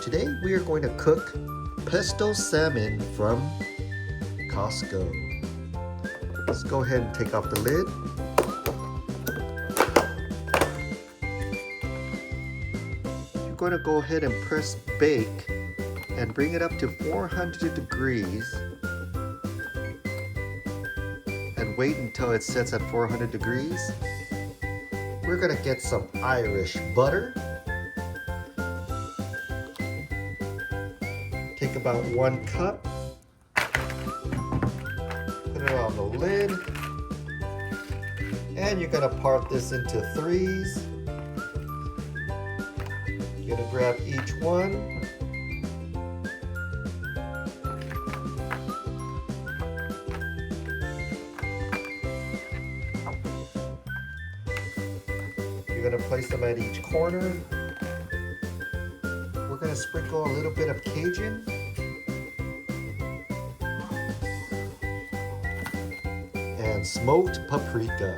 today we are going to cook pesto salmon from Costco. Let's go ahead and take off the lid. You're going to go ahead and press bake and bring it up to 400 degrees and wait until it sets at 400 degrees. We're going to get some Irish butter. Take about 1 cup. Put it on the lid. And you're going to part this into 3s. You're going to grab each one. You're going to place them at each corner. We're going to sprinkle a little bit of Cajun. And smoked paprika.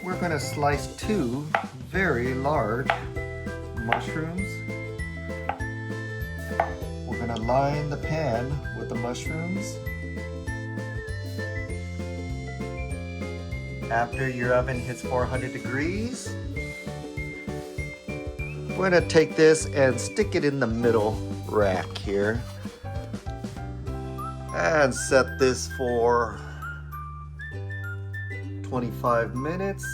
We're going to slice 2 very large mushrooms. We're going to line the pan with the mushrooms. After your oven hits 400 degrees, we're going to take this and stick it in the middle rack here and set this for 25 minutes.